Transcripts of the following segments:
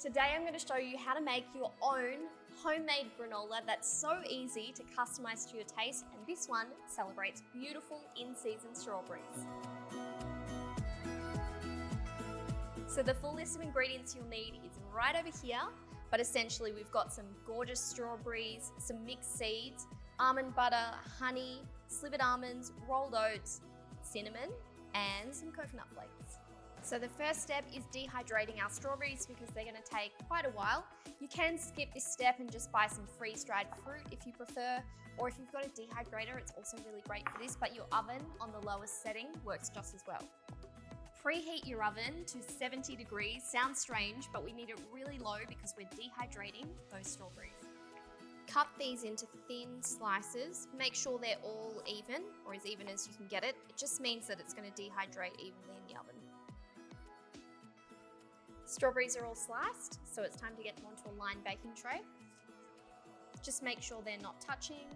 Today I'm going to show you how to make your own homemade granola that's so easy to customize to your taste, and this one celebrates beautiful in-season strawberries. So the full list of ingredients you'll need is right over here, but essentially we've got some gorgeous strawberries, some mixed seeds, almond butter, honey, slivered almonds, rolled oats, cinnamon, and some coconut flakes. So the first step is dehydrating our strawberries because they're going to take quite a while. You can skip this step and just buy some freeze-dried fruit if you prefer, or if you've got a dehydrator, it's also really great for this, but your oven on the lowest setting works just as well. Preheat your oven to 70 degrees. Sounds strange, but we need it really low because we're dehydrating those strawberries. Cut these into thin slices. Make sure they're all even, or as even as you can get it. It just means that it's going to dehydrate evenly in the oven. Strawberries are all sliced, so it's time to get them onto a lined baking tray. Just make sure they're not touching.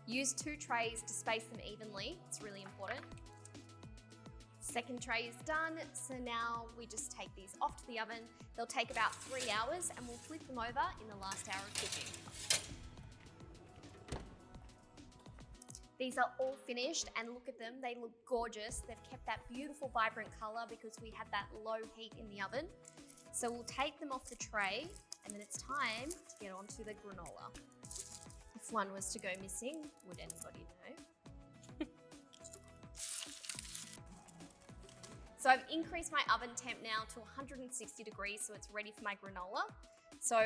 Use 2 trays to space them evenly. It's really important. Second tray is done, so now we just take these off to the oven. They'll take about 3 hours and we'll flip them over in the last hour of cooking. These are all finished and look at them, they look gorgeous. They've kept that beautiful vibrant color because we had that low heat in the oven. So we'll take them off the tray and then it's time to get onto the granola. If one was to go missing, would anybody know? So I've increased my oven temp now to 160 degrees so it's ready for my granola. So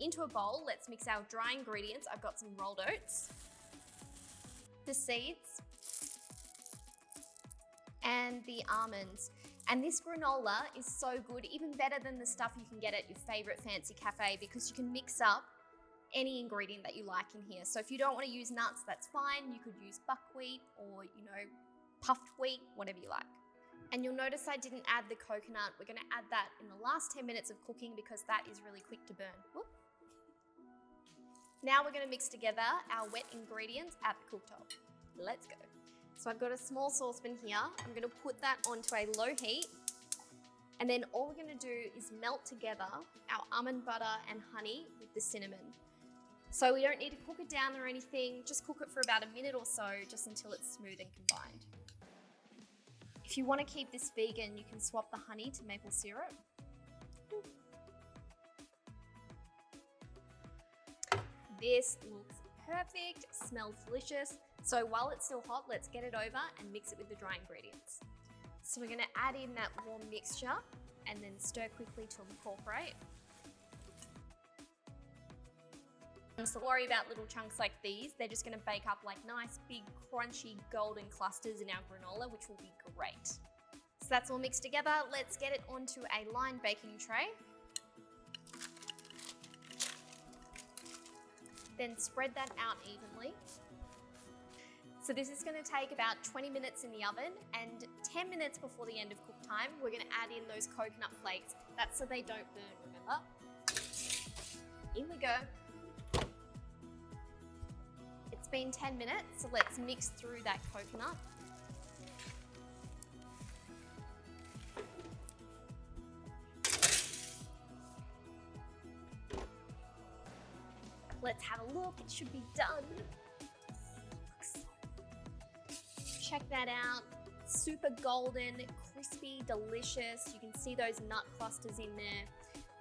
into a bowl, let's mix our dry ingredients. I've got some rolled oats, the seeds, and the almonds. And this granola is so good, even better than the stuff you can get at your favorite fancy cafe because you can mix up any ingredient that you like in here. So if you don't want to use nuts, that's fine. You could use buckwheat or, puffed wheat, whatever you like. And you'll notice I didn't add the coconut. We're going to add that in the last 10 minutes of cooking because that is really quick to burn. Whoop. Now we're going to mix together our wet ingredients at the cooktop. Let's go. So I've got a small saucepan here. I'm going to put that onto a low heat. And then all we're going to do is melt together our almond butter and honey with the cinnamon. So we don't need to cook it down or anything. Just cook it for about a minute or so, just until it's smooth and combined. If you want to keep this vegan, you can swap the honey to maple syrup. This looks perfect, smells delicious. So while it's still hot, let's get it over and mix it with the dry ingredients. So we're going to add in that warm mixture and then stir quickly to incorporate. So don't worry about little chunks like these. They're just going to bake up like nice, big, crunchy, golden clusters in our granola, which will be great. So that's all mixed together. Let's get it onto a lined baking tray. Then spread that out evenly. So this is going to take about 20 minutes in the oven, and 10 minutes before the end of cook time, we're going to add in those coconut flakes. That's so they don't burn, remember? In we go. It's been 10 minutes, so let's mix through that coconut. Let's have a look, it should be done. Check that out, super golden, crispy, delicious. You can see those nut clusters in there.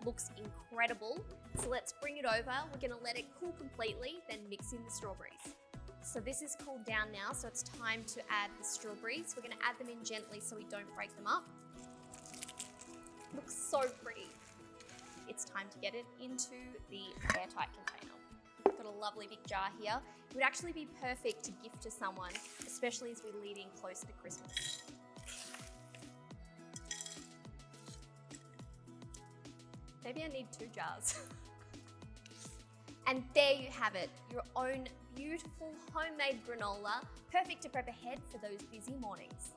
Looks incredible. So let's bring it over. We're gonna let it cool completely, then mix in the strawberries. So this is cooled down now, so it's time to add the strawberries. We're gonna add them in gently so we don't break them up. Looks so pretty. It's time to get it into the airtight container. Got a lovely big jar here. It would actually be perfect to gift to someone, especially as we're leading closer to Christmas. Maybe I need 2 jars. And there you have it, your own beautiful homemade granola, perfect to prep ahead for those busy mornings.